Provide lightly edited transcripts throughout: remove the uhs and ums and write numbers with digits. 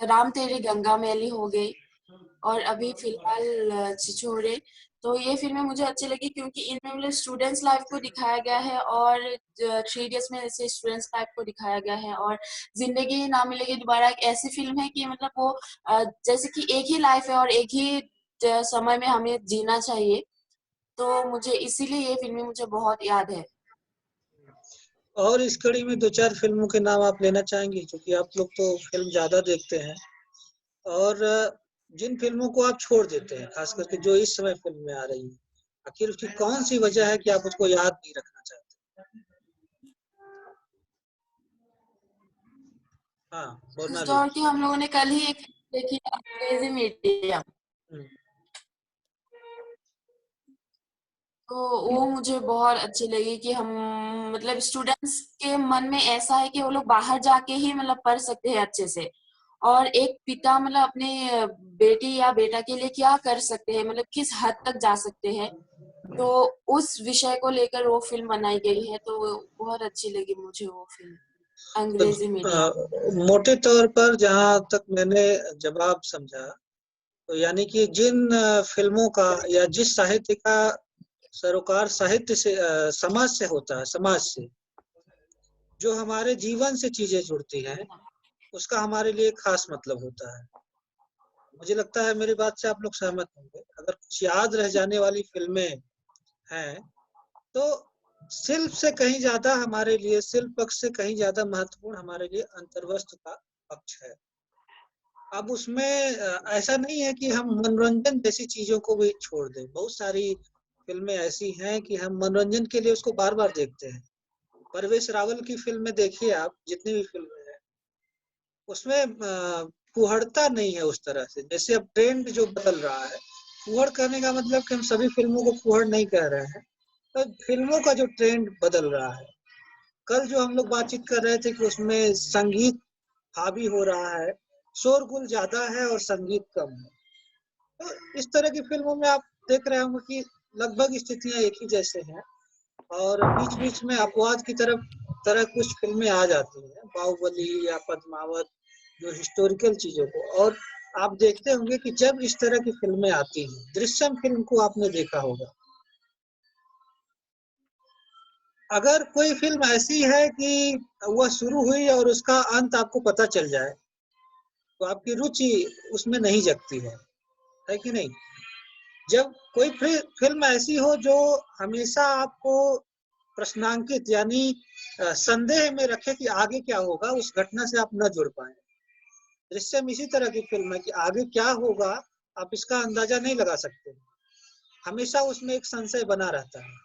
राम तेरी गंगा मैली हो गई और अभी फिलहाल छिछोरे। तो ये फिल्में मुझे अच्छी लगी क्योंकि इनमें मतलब स्टूडेंट्स लाइफ को दिखाया गया है और 3 इडियट्स में जैसे स्टूडेंट्स लाइफ को दिखाया गया है। और जिंदगी ना मिलेगी दोबारा एक ऐसी फिल्म है कि मतलब वो जैसे कि एक ही लाइफ है और एक ही समय में हमें जीना चाहिए। तो मुझे इसीलिए ये फिल्में मुझे बहुत याद है। और इस कड़ी में 2-4 फ़िल्मों के नाम आप लेना चाहेंगी? क्योंकि आप लोग तो फ़िल्म ज़्यादा देखते हैं और जिन फ़िल्मों को आप छोड़ देते हैं, ख़ास करके जो इस समय फ़िल्म में आ रही हैं, आखिर उसकी कौन-सी वजह है कि आप उसको याद नहीं रखना चाहते? हाँ, इस मोनाली। दौर की हम लोगों ने कल ही एक देखी अंग्रेजी मीडियम। हुँ, तो वो मुझे बहुत अच्छी लगी कि हम मतलब स्टूडेंट्स के मन में ऐसा है कि वो लोग बाहर जाके ही मतलब पढ़ सकते हैं अच्छे से। और एक पिता मतलब अपने बेटी या बेटा के लिए क्या कर सकते हैं, मतलब किस हद तक जा सकते हैं। तो उस विषय को लेकर वो फिल्म बनाई गई है। तो बहुत अच्छी लगी मुझे वो फिल्म तो अंग्रेजी मीडियम। मोटे तौर पर जहाँ तक मैंने जवाब समझा, तो यानी कि जिन फ़िल्मों का या जिस साहित्य का सरोकार साहित्य से समाज से होता है, समाज से, जो हमारे जीवन से चीज़ें जुड़ती हैं, उसका हमारे लिए खास मतलब होता है। मुझे लगता है मेरी बात से आप लोग सहमत होंगे। अगर कुछ याद रह जाने वाली फ़िल्में हैं, तो शिल्प से कहीं ज़्यादा हमारे लिए शिल्प पक्ष से कहीं ज़्यादा महत्वपूर्ण हमारे लिए अंतर्वस्त्र का पक्ष है। अब उसमें ऐसा नहीं है कि हम मनोरंजन जैसी चीज़ों को भी छोड़ दें। बहुत सारी फ़िल्में ऐसी हैं कि हम मनोरंजन के लिए उसको बार-बार देखते हैं। परवेश रावल की फ़िल्में देखिए आप, जितनी भी फ़िल्में हैं, उसमें फूहड़ता नहीं है उस तरह से। जैसे अब ट्रेंड जो बदल रहा है, फूहड़ कहने का मतलब कि हम सभी फ़िल्मों को फूहड़ नहीं कह रहे हैं। तो फ़िल्मों का जो ट्रेंड बदल रहा है, कल जो हम लोग बातचीत कर रहे थे कि उसमें संगीत हावी हो रहा है, शोरगुल ज़्यादा है और संगीत कम है। तो इस तरह की फ़िल्मों में आप देख रहे होंगे कि लगभग स्थितियाँ एक ही जैसे हैं और बीच-बीच में अपवाद की तरह कुछ फ़िल्में आ जाती हैं, बाहुबली या पद्मावत, जो हिस्टोरिकल चीज़ों को। और आप देखते होंगे कि जब इस तरह की फ़िल्में आती हैं, दृश्यम फ़िल्म को आपने देखा होगा। अगर कोई फ़िल्म ऐसी है कि वह शुरू हुई और उसका अंत आपको पता चल जाए, तो आपकी रुचि उसमें नहीं जगती है कि नहीं? जब कोई फ़िल्म ऐसी हो जो हमेशा आपको प्रश्नांकित यानी संदेह में रखे कि आगे क्या होगा, उस घटना से आप न जुड़ पाएँ। दृश्यम इसी तरह की फ़िल्म है कि आगे क्या होगा, आप इसका अंदाज़ा नहीं लगा सकते। हमेशा उसमें एक संशय बना रहता है।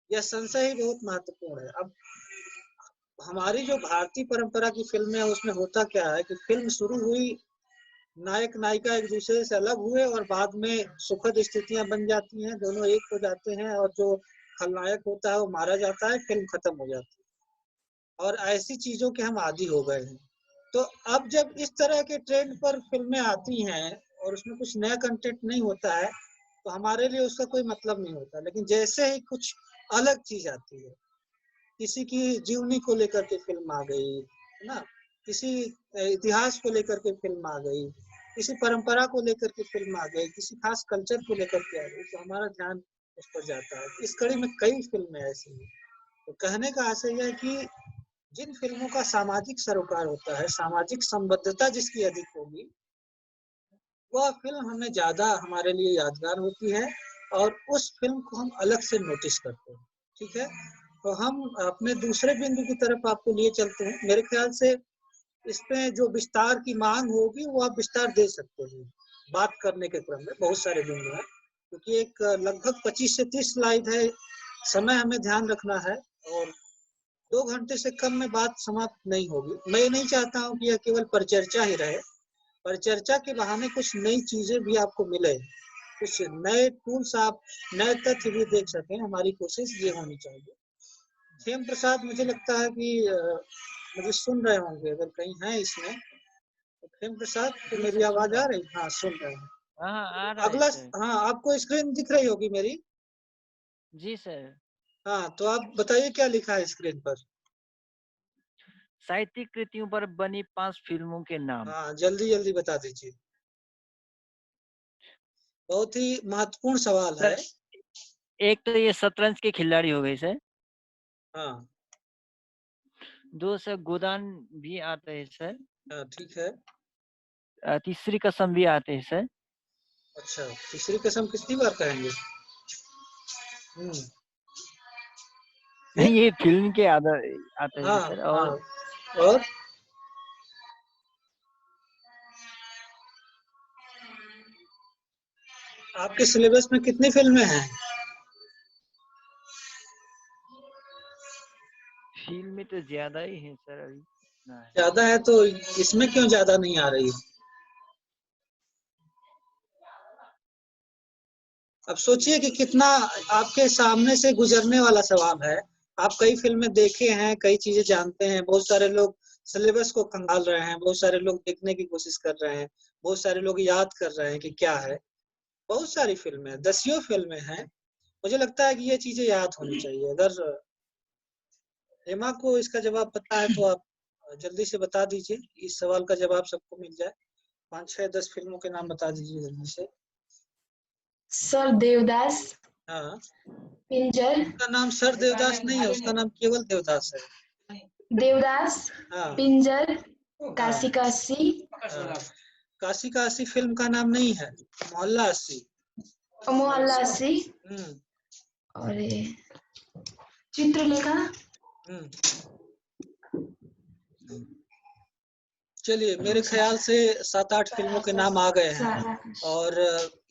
यह संशय ही बहुत महत्वपूर्ण है। अब हमारी जो भारतीय परंपरा की फ़िल्में हैं, उसमें होता क्या है कि फ़िल्म शुरू हुई, नायक-नायिका एक-दूसरे से अलग हुए और बाद में सुखद स्थितियाँ बन जाती हैं, दोनों एक हो जाते हैं और जो खलनायक होता है, वो मारा जाता है, फ़िल्म खत्म हो जाती है। और ऐसी चीज़ों के हम आदी हो गए हैं। तो अब जब इस तरह के ट्रेंड पर फ़िल्में आती हैं और उसमें कुछ नया कंटेंट नहीं होता है, तो हमारे लिए उसका कोई मतलब नहीं होता। लेकिन जैसे ही कुछ अलग चीज़ आती है, किसी की जीवनी को लेकर के फ़िल्म आ गई, है ना? किसी इतिहास को लेकर के फ़िल्म आ गई, किसी परंपरा को लेकर के फ़िल्म आ गई, किसी ख़ास कल्चर को लेकर के आ गई, तो हमारा ध्यान उस पर जाता है। इस कड़ी में कई फ़िल्में ऐसी हैं। तो कहने का आशय ये है कि जिन फ़िल्मों का सामाजिक सरोकार होता है, सामाजिक संबद्धता जिसकी अधिक होगी, वह फ़िल्म हमें ज़्यादा हमारे लिए यादगार होती है और उस फ़िल्म को हम अलग से नोटिस करते हैं, ठीक है? तो हम अपने दूसरे बिंदु की तरफ आपको लिए चलते हैं। मेरे ख़्याल से इसमें जो विस्तार की माँग होगी, वो आप विस्तार दे सकते हैं, बात करने के क्रम में, बहुत सारे बिंदु हैं। क्योंकि एक लगभग 25 से 30 स्लाइड है, समय हमें ध्यान रखना है और 2 घंटे से कम में बात समाप्त नहीं होगी। मैं ये नहीं चाहता हूँ कि यह केवल परिचर्चा ही रहे, परिचर्चा के बहाने कुछ नई चीज़ें भी आपको मिले, कुछ नए टूल्स आप नए तथ्य भी देख सकें, हमारी कोशिश ये होनी चाहिए। खेम प्रसाद मुझे लगता है कि मुझे सुन रहे होंगे, अगर कहीं हैं इसमें, तो खेम प्रसाद को जी मेरी सर, सुन आवाज़ रहा आ हूँ। रही? हाँ, सुन रहे हैं। हाँ, हाँ, आ तो रहा है अगला सर। हाँ, आपको स्क्रीन दिख रही होगी मेरी? जी सर। हाँ, तो आप बताइए क्या लिखा है स्क्रीन पर? साहित्यिक कृतियों पर बनी 5 फिल्मों के नाम। हाँ, जल्दी जल्दी बता दीजिए। बहुत ही महत्वपूर्ण सवाल है। एक तो ये शतरंज के खिलाड़ी हो गए सर। हाँ 2 सर गोदान भी आते हैं सर। हाँ, ठीक है। तीसरी कसम भी आते हैं सर। अच्छा, तीसरी कसम कितनी बार कहेंगे? फिर? ये फिल्म के आते हैं हाँ सर। हाँ, और और आपके सिलेबस में कितनी फिल्में हैं? फिल्म तो ज्यादा ही है सर अभी। ज्यादा है तो इसमें क्यों ज्यादा नहीं आ रही? अब सोचिए कि कितना आपके सामने से गुजरने वाला सवाल है। आप कई फिल्में देखे हैं, कई चीजें जानते हैं, बहुत सारे लोग सिलेबस को खंगाल रहे हैं, बहुत सारे लोग देखने की कोशिश कर रहे हैं, बहुत सारे लोग याद कर रहे हैं कि क्या है। बहुत सारी फिल्में, दसियों फिल्में हैं। मुझे लगता है कि ये चीजें याद होनी चाहिए। अगर हेमा को इसका जवाब पता है तो आप जल्दी से बता दीजिए, इस सवाल का जवाब सबको मिल जाए। 5, 6, 10 फिल्मों के नाम बता दीजिए जल्दी से। सर देवदास, हाँ, पिंजर, उसका नाम सर देवदास नहीं है, उसका नाम केवल देवदास है। देवदास, हाँ पिंजर, हाँ काशी काशी, हाँ। काशी का अस्सी फिल्म का नाम नहीं है, मोहल्ला अस्सी। मोहल्ला अस्सी हम्म और ये चित्रलेखा। हम्म। चलिए, मेरे ख्याल से 7-8 फिल्मों के नाम आ गए हैं। और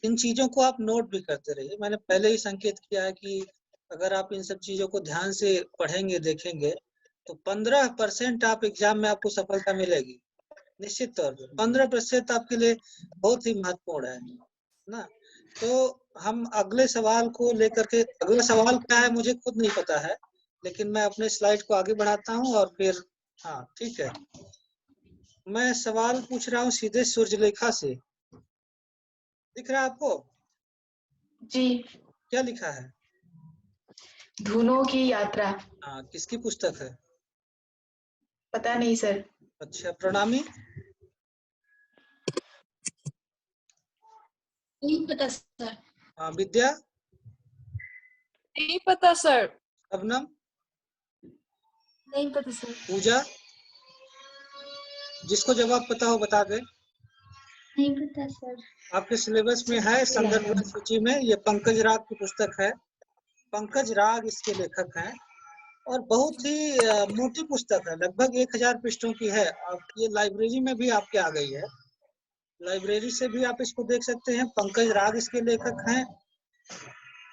इन चीजों को आप नोट भी करते रहिए। मैंने पहले ही संकेत किया है कि अगर आप इन सब चीजों को ध्यान से पढ़ेंगे, देखेंगे, तो 15% आप एग्जाम में आपको सफलता मिलेगी, निश्चित तौर पे। 15% आपके लिए बहुत ही महत्वपूर्ण है ना। तो हम अगले सवाल को लेकर के, अगला सवाल क्या है मुझे खुद नहीं पता है, लेकिन मैं अपने स्लाइड को आगे बढ़ाता हूँ और फिर हाँ ठीक है, मैं सवाल पूछ रहा हूँ सीधे सूर्यलेखा से। दिख रहा है आपको? जी। क्या लिखा है? धुनों की यात्रा। हाँ, किसकी पुस्तक है? पता नहीं सर। अच्छा, प्रणामी? नहीं पता सर। हाँ, विद्या? नहीं पता सर। शबनम? नहीं पता सर। पूजा? जिसको जवाब पता हो बता दे। नहीं पता सर। आपके सिलेबस में है, संदर्भ सूची में। ये पंकज राग की पुस्तक है। पंकज राग इसके लेखक हैं और बहुत ही मोटी पुस्तक है, लगभग 1000 पृष्ठों की है। अब ये लाइब्रेरी में भी आपके आ गई है, लाइब्रेरी से भी आप इसको देख सकते हैं। पंकज राग इसके लेखक हैं।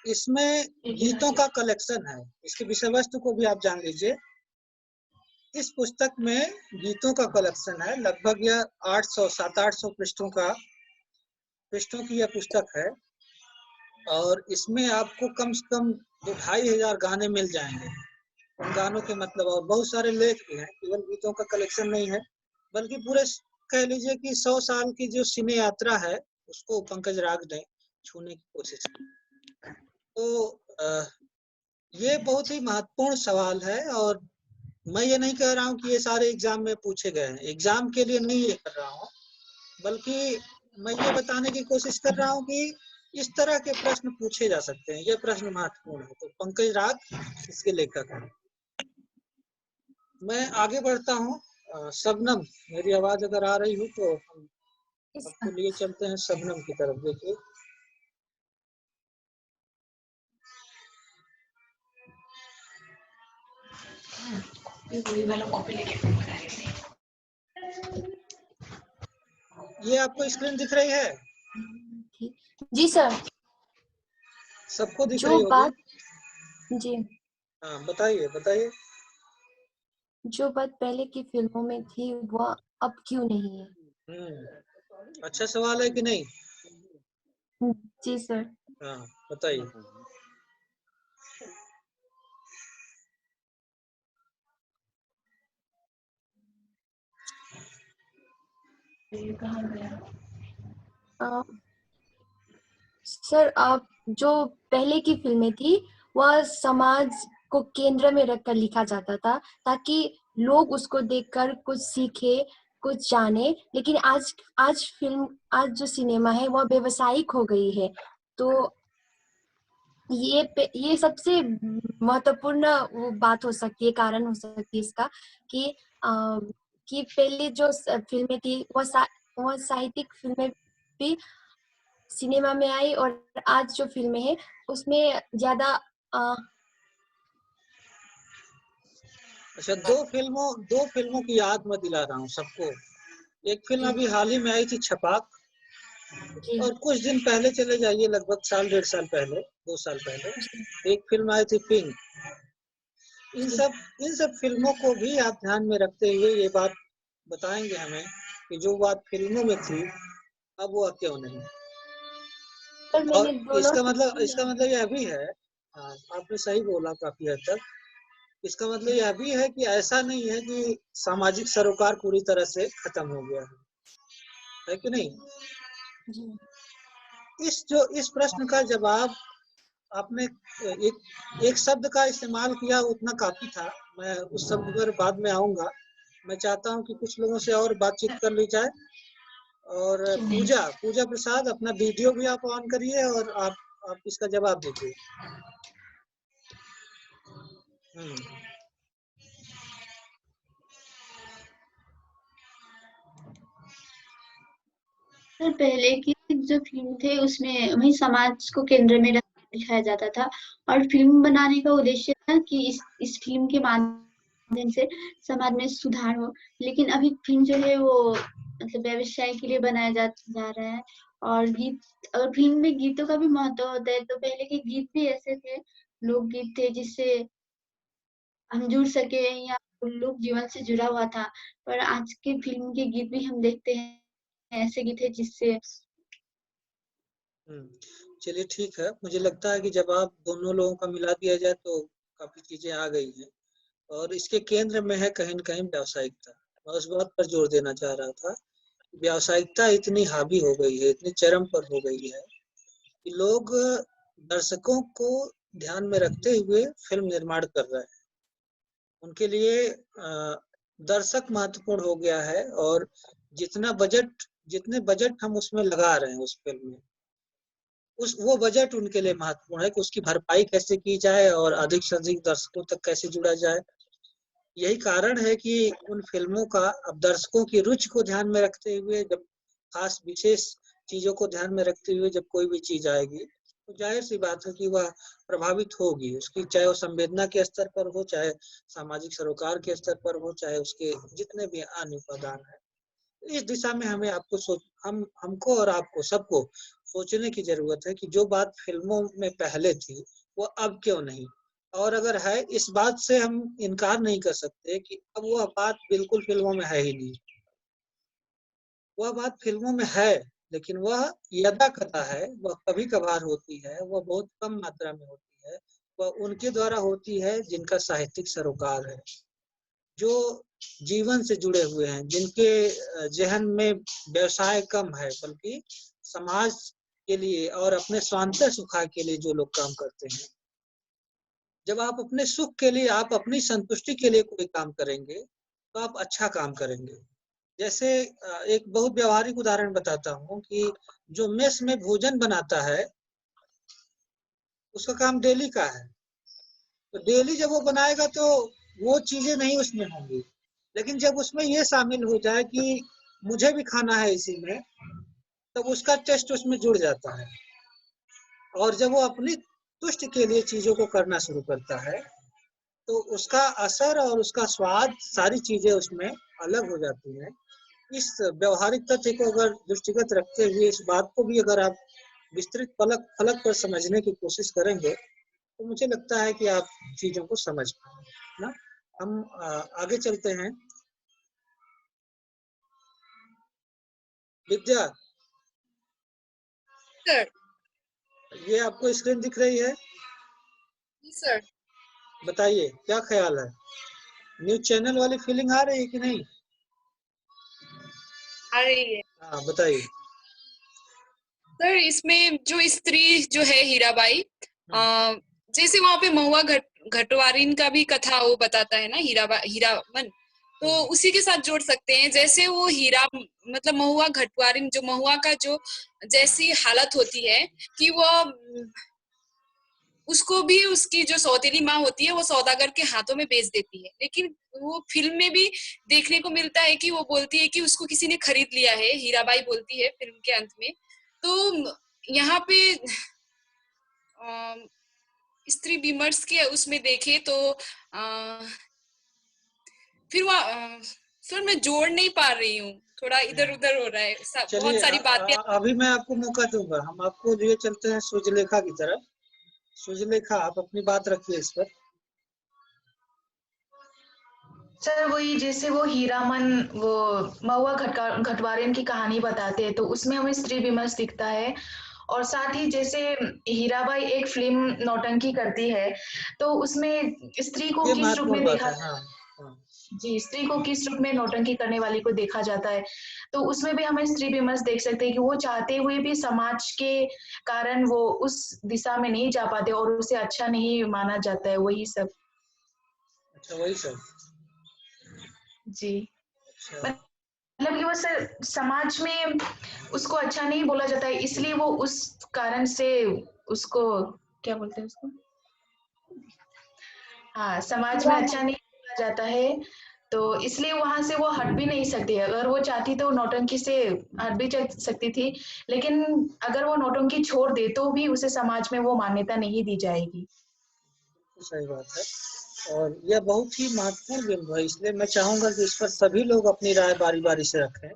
इसमें गीतों का कलेक्शन है, इसके विषय वस्तु को भी आप जान लीजिए। इस पुस्तक में गीतों का कलेक्शन है, लगभग यह 700-800 पृष्ठों की यह पुस्तक है। और इसमें आपको कम से कम 2-2,500 गाने मिल जाएंगे। उन गानों के मतलब और बहुत सारे लेख भी हैं, केवल गीतों का कलेक्शन नहीं है, बल्कि पूरे कह लीजिए कि 100 साल की जो सिने यात्रा है उसको पंकज राग ने छूने की कोशिश की। तो ये बहुत ही महत्वपूर्ण सवाल है और मैं ये नहीं कह रहा हूँ कि ये सारे एग्जाम में पूछे गए हैं, एग्जाम के लिए नहीं ये कर रहा हूँ, बल्कि मैं ये बताने की कोशिश कर रहा हूँ कि इस तरह के प्रश्न पूछे जा सकते हैं, ये प्रश्न महत्वपूर्ण है। तो पंकज राग इसके लेखक हैं। मैं आगे बढ़ता हूँ। शबनम, मेरी आवाज अगर आ रही हो तो हम आपको लिए चलते हैं शबनम की तरफ। देखिए, ये आपको स्क्रीन दिख रही है? जी सर। सबको दिख जो रही होगी। बात जी हाँ, बताइए बताइए। जो बात पहले की फिल्मों में थी वह अब क्यों नहीं है? अच्छा सवाल है कि नहीं? जी सर। हाँ, बताइए। कहाँ गया? सर आप जो पहले की फिल्में थी वह समाज को केंद्र में रखकर लिखा जाता था ताकि लोग उसको देखकर कुछ सीखे, कुछ जाने। लेकिन आज जो सिनेमा है वो व्यावसायिक हो गई है। तो ये सबसे महत्वपूर्ण वो बात हो सकती है, कारण हो सकती है इसका कि कि पहले जो फिल्में थी वो साहित्यिक फिल्में भी सिनेमा में आई, और आज जो फिल्में हैं उसमें ज्यादा अच्छा, दो फिल्मों की याद मैं दिला रहा हूँ सबको। एक फिल्म जी अभी हाल ही में आई थी, छपाक, जी और कुछ दिन पहले चले जाइए, लगभग साल 1.5 साल पहले, 2 साल जी पहले एक फिल्म आई थी, पिंक। इन जी। सब इन सब फिल्मों को भी आप ध्यान में रखते हुए ये बात बताएंगे हमें कि जो बात फिल्मों में थी अब वो क्यों नहीं। पर और मैंने दोनों इसका मतलब यह भी है, हाँ, आपने सही बोला काफी हद तक। इसका मतलब यह भी है कि ऐसा नहीं है कि सामाजिक सरोकार पूरी तरह से खत्म हो गया है कि नहीं। जी इस प्रश्न का जवाब आपने एक शब्द का इस्तेमाल किया, उतना काफी था। मैं उस शब्द पर बाद में आऊंगा। मैं चाहता हूं कि कुछ लोगों से और बातचीत कर ली जाए। और जी। पूजा पूजा प्रसाद, अपना वीडियो भी आप ऑन करिए और आप इसका जवाब दीजिए। हम्म। सर, पहले की जो फिल्म थे उसमें वही समाज को केंद्र में दिखाया जाता था, और फिल्म बनाने का उद्देश्य था कि इस फिल्म के माध्यम से समाज में सुधार हो। लेकिन अभी फिल्म जो है वो मतलब व्यवसाय के लिए बनाया जा रहा है। और फिल्म में गीतों का भी महत्व होता है। तो पहले के गीत भी ऐसे थे, लोकगीत थे, जिससे हम जुड़ सके या लोक जीवन से जुड़ा हुआ था। पर आज के फिल्म के गीत भी हम देखते हैं ऐसे गीत है जिससे चलिए ठीक है। मुझे लगता है कि जब आप दोनों लोगों का मिला दिया जाए तो काफी चीजें आ गई हैं। और इसके केंद्र में है कहीं न कहीं व्यावसायिकता। मैं उस बात पर जोर देना चाह रहा था। व्यावसायिकता इतनी हावी हो गई है, इतनी चरम पर हो गई है कि लोग दर्शकों को ध्यान में रखते हुए फिल्म निर्माण कर रहे हैं। उनके लिए दर्शक महत्वपूर्ण हो गया है। और जितने बजट हम उसमें लगा रहे हैं उस फिल्म में, वो बजट उनके लिए महत्वपूर्ण है कि उसकी भरपाई कैसे की जाए और अधिक से अधिक दर्शकों तक कैसे जुड़ा जाए। यही कारण है कि उन फिल्मों का अब दर्शकों की रुचि को ध्यान में रखते हुए, जब खास विशेष चीजों को ध्यान में रखते हुए जब कोई भी चीज आएगी तो जाहिर सी बात है कि वह प्रभावित होगी। उसकी चाहे वो संवेदना के स्तर पर हो, चाहे सामाजिक सरोकार के स्तर पर हो, चाहे उसके जितने भी अन्य उपादान है। इस दिशा में हमें हमको और आपको सबको सोचने की जरूरत है कि जो बात फिल्मों में पहले थी वो अब क्यों नहीं। और अगर है, इस बात से हम इनकार नहीं कर सकते कि अब वह बात बिल्कुल फिल्मों में है ही नहीं। वह बात फिल्मों में है, लेकिन वह यदा कदा है, वह कभी कभार होती है, वह बहुत कम मात्रा में होती है। वह उनके द्वारा होती है जिनका साहित्यिक सरोकार है, जो जीवन से जुड़े हुए हैं, जिनके जहन में व्यवसाय कम है, बल्कि समाज के लिए और अपने स्वांत सुखा के लिए जो लोग काम करते हैं। जब आप अपने सुख के लिए, आप अपनी संतुष्टि के लिए कोई काम करेंगे तो आप अच्छा काम करेंगे। जैसे एक बहुत व्यवहारिक उदाहरण बताता हूँ कि जो मेस में भोजन बनाता है उसका काम डेली का है। तो डेली जब वो बनाएगा तो वो चीजें नहीं उसमें होंगी। लेकिन जब उसमें ये शामिल हो जाए कि मुझे भी खाना है इसी में, तब उसका टेस्ट उसमें जुड़ जाता है। और जब वो अपनी तुष्ट के लिए चीजों को करना शुरू करता है तो उसका असर और उसका स्वाद, सारी चीजें उसमें अलग हो जाती हैं। इस व्यवहारिक तथ्य को अगर दृष्टिगत रखते हुए इस बात को भी अगर आप विस्तृत फलक फलक पर समझने की कोशिश करेंगे तो मुझे लगता है कि आप चीजों को समझ पाएंगे ना। हम आगे चलते हैं। विद्या, सर। ये आपको स्क्रीन दिख रही है? जी सर। बताइए क्या ख्याल है, न्यूज चैनल वाली फीलिंग आ रही है कि नहीं? आ रही है हाँ बताइए। सर। इसमें जो स्त्री जो है हीराबाई, जैसे वहाँ पे महुआ घटवारिन का भी कथा वो बताता है ना, हीरामन। तो उसी के साथ जोड़ सकते हैं। जैसे वो हीरा मतलब महुआ घटवारिन, जो महुआ का जो जैसी हालत होती है कि वो उसको भी उसकी जो सौतेली माँ होती है वो सौदागर के हाथों में बेच देती है, लेकिन वो फिल्म में भी देखने को मिलता है कि वो बोलती है कि उसको किसी ने खरीद लिया है, हीराबाई बोलती है फिल्म के अंत में। तो यहाँ पे स्त्री विमर्श के उसमें देखे तो फिर वहाँ सर मैं जोड़ नहीं पा रही हूँ, थोड़ा इधर उधर हो रहा है, बहुत चलिए सारी बातें। अभी मैं आपको मौका दूंगा, हम आपको लिए चलते हैं सुजलेखा की तरफ। सुजलेखा, आप अपनी बात रखिए इस पर। सर वही जैसे वो हीरामन वो महुआ घटवारिन की कहानी बताते हैं, तो उसमें हमें स्त्री विमर्श दिखता है। और साथ ही जैसे हीराबाई एक फिल्म नौटंकी करती है, तो उसमें स्त्री को ये किस रूप में महत्वपूर्ण बात देखा है। हाँ, हाँ। जी, स्त्री को किस रूप में नौटंकी करने वाली को देखा जाता है, तो उसमें भी हमें स्त्री विमर्श देख सकते हैं कि वो चाहते हुए भी समाज के कारण वो उस दिशा में नहीं जा पाते और उसे अच्छा नहीं माना जाता है, वही सब। अच्छा, वही सब। जी, अच्छा, मतलब कि वो सर समाज में उसको अच्छा नहीं बोला जाता है, इसलिए वो उस कारण से उसको क्या बोलते हैं उसको, हाँ, समाज में अच्छा नहीं बोला जाता है, तो इसलिए वहां से वो हट भी नहीं सकती है। अगर वो चाहती तो नौटंकी से हट भी सकती थी, लेकिन अगर वो नौटंकी छोड़ दे तो भी उसे समाज में वो मान्यता नहीं दी जाएगी। सही बात है। और यह बहुत ही महत्वपूर्ण बिंदु है, इसलिए मैं चाहूंगा कि इस पर सभी लोग अपनी राय बारी बारी से रखें।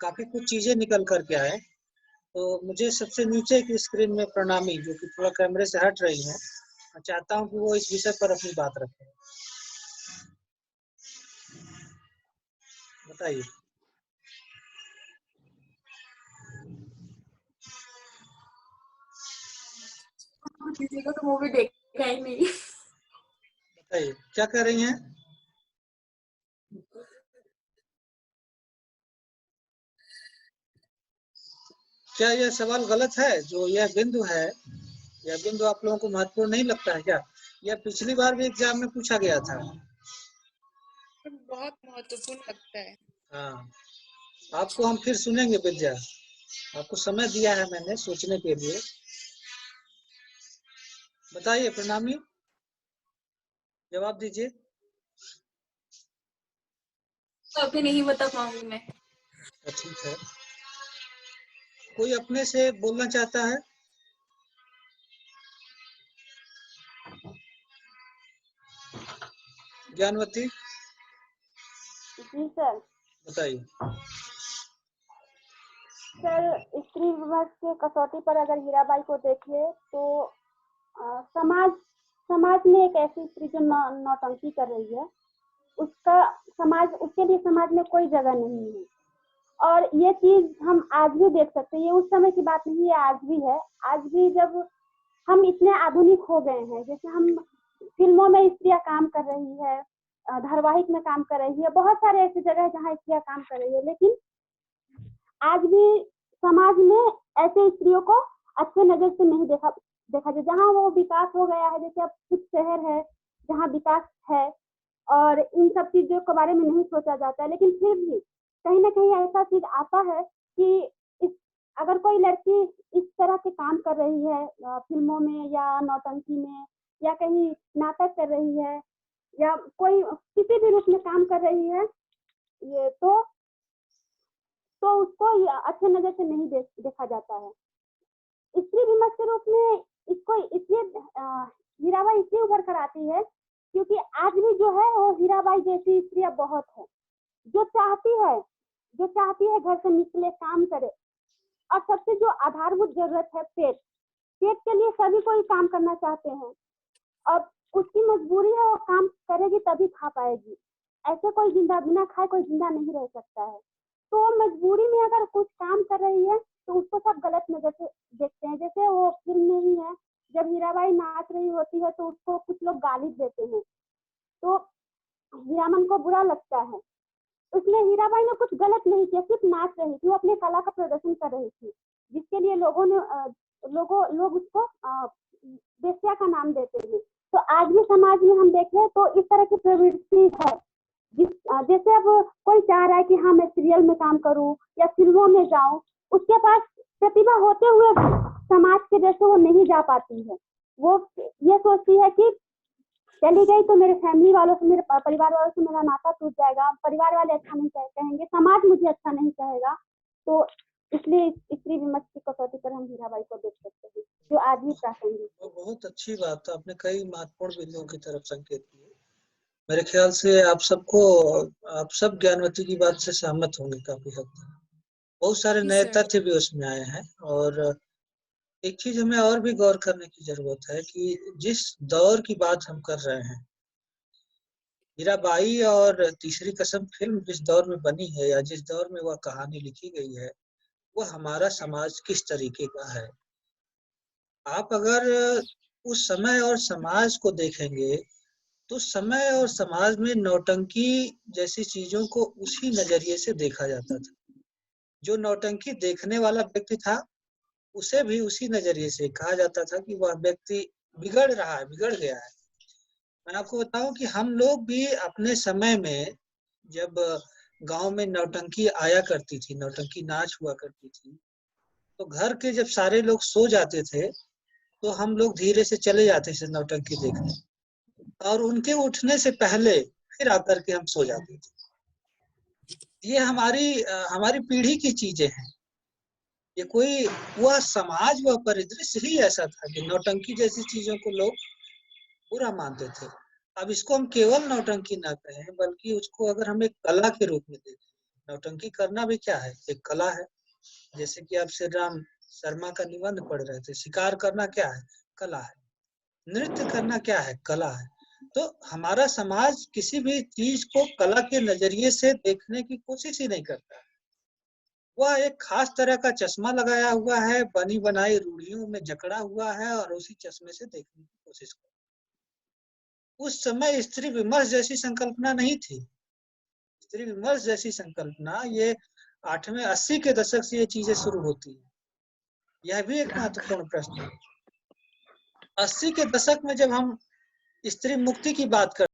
काफी कुछ चीजें निकल करके आए। तो मुझे सबसे नीचे की स्क्रीन में प्रणामी, जो कि थोड़ा कैमरे से हट रही है, मैं चाहता हूं कि वो इस विषय पर अपनी बात रखें। बताइए। किसी को तो मूवी देखा ही नहीं। बताइए क्या कह रही हैं। क्या यह सवाल गलत है? जो यह बिंदु है, यह बिंदु आप लोगों को महत्वपूर्ण नहीं लगता है क्या? यह पिछली बार भी एग्जाम में पूछा गया था। बहुत महत्वपूर्ण लगता है। हाँ, आपको हम फिर सुनेंगे विद्या। आपको समय दिया है मैंने सोचने के लिए। बताइए प्रणामी, जवाब दीजिए। तो अभी नहीं बता पाऊंगी मैं। ठीक है, कोई अपने से बोलना चाहता है? ज्ञानवती, जी सर। बताइए। सर स्त्री विमर्श के कसौटी पर अगर हीराबाई को देखे तो समाज में एक ऐसी स्त्री जो नौटंकी कर रही है, उसके लिए समाज में कोई जगह नहीं है। और ये चीज हम आज भी देख सकते हैं, ये उस समय की बात नहीं है, आज भी है। आज भी जब हम इतने आधुनिक हो गए हैं, जैसे हम फिल्मों में स्त्रियां काम कर रही है, धारावाहिक में काम कर रही है, बहुत सारे ऐसी जगह है जहाँ स्त्रियां काम कर रही है, लेकिन आज भी समाज में ऐसे स्त्रियों को अच्छे नजर से नहीं देखा जाए। जहाँ वो विकास हो गया है, जैसे अब कुछ शहर है जहाँ विकास है और इन सब चीजों के बारे में नहीं सोचा जाता है, लेकिन फिर भी कहीं ना कहीं ऐसा चीज आता है कि अगर कोई लड़की इस तरह के काम कर रही है फिल्मों में या नौटंकी में या कहीं नाटक कर रही है या कोई किसी भी रूप में काम कर रही है, ये तो उसको अच्छे नजर से नहीं देखा जाता है। स्त्री विमर्श के रूप में इसको इसलिए हीराबाई इसलिए उभर कर आती है क्योंकि आज भी जो है वो हीराबाई जैसी स्त्रियां बहुत है जो चाहती है घर से निकले, काम करे। और सबसे जो आधारभूत जरूरत है पेट के लिए सभी कोई काम करना चाहते हैं और उसकी मजबूरी है, वो काम करेगी तभी खा पाएगी। ऐसे कोई जिंदा बिना खाए कोई जिंदा नहीं रह सकता है। तो मजबूरी में अगर कुछ काम कर रही है तो उसको सब गलत नजर से देखते हैं। जैसे वो फिल्म में ही है, जब हीराबाई नाच रही होती है तो उसको कुछ लोग गाली देते हैं, तो हीरामन को बुरा लगता है। उसमें हीराबाई ने कुछ गलत नहीं किया, सिर्फ नाच रही थी, वो अपने कला का प्रदर्शन कर रही थी, जिसके लिए लोग उसको वेश्या का नाम देते हैं। तो आज भी समाज में हम देखें तो इस तरह की प्रवृत्ति है जैसे अब कोई चाह रहा है कि हाँ मैं सीरियल में काम करूं या फिल्मों में जाऊं, उसके पास प्रतिभा होते हुए भी समाज के जैसे वो नहीं जा पाती है। वो ये सोचती है कि चली गई तो मेरे फैमिली वालों से, मेरे परिवार वालों से मेरा नाता टूट जाएगा, परिवार वाले अच्छा नहीं कहेंगे, समाज मुझे अच्छा नहीं कहेगा। तो इसलिए स्त्री विमर्श की कसौटी पर हम हीराबाई को देख सकते हैं, जो आज भी प्रासंगिक है। बहुत अच्छी बात है, आपने कई महत्वपूर्ण बिंदुओं की तरफ संकेत किए। मेरे ख्याल से आप सब ज्ञानवती की बात से सहमत होंगे काफी हद तक। बहुत सारे नए तथ्य भी उसमें आए हैं। और एक चीज हमें और भी गौर करने की जरूरत है कि जिस दौर की बात हम कर रहे हैं, हीराबाई और तीसरी कसम फिल्म जिस दौर में बनी है या जिस दौर में वह कहानी लिखी गई है, वह हमारा समाज किस तरीके का है। आप अगर उस समय और समाज को देखेंगे तो समय और समाज में नौटंकी जैसी चीजों को उसी नजरिए से देखा जाता था। जो नौटंकी देखने वाला व्यक्ति था उसे भी उसी नजरिए से कहा जाता था कि वह व्यक्ति बिगड़ रहा है, बिगड़ गया है। मैं आपको बताऊं कि हम लोग भी अपने समय में जब गांव में नौटंकी आया करती थी, नौटंकी नाच हुआ करती थी, तो घर के जब सारे लोग सो जाते थे तो हम लोग धीरे से चले जाते थे नौटंकी देखने, और उनके उठने से पहले फिर आकर के हम सो जाते थे। ये हमारी पीढ़ी की चीजें हैं। ये कोई वह समाज, वह परिदृश्य ही ऐसा था कि नौटंकी जैसी चीजों को लोग बुरा मानते थे। अब इसको हम केवल नौटंकी ना कहें, बल्कि उसको अगर हम एक कला के रूप में देखें, नौटंकी करना भी क्या है, एक कला है। जैसे कि आप श्री राम शर्मा का निबंध पढ़ रहे थे, शिकार करना क्या है, कला है। नृत्य करना क्या है, कला है। तो हमारा समाज किसी भी चीज को कला के नजरिए से देखने की कोशिश ही नहीं करता। वह एक खास तरह का चश्मा लगाया हुआ है, बनी बनाई रूढ़ियों में जकड़ा हुआ है और उसी चश्मे से देखने की कोशिश करता है। उस समय स्त्री विमर्श जैसी संकल्पना नहीं थी। स्त्री विमर्श जैसी संकल्पना ये 8वें 80 के दशक से ये चीजें शुरू होती है। यह भी एक महत्वपूर्ण प्रश्न है। 80 के दशक में जब हम स्त्री मुक्ति की बात करते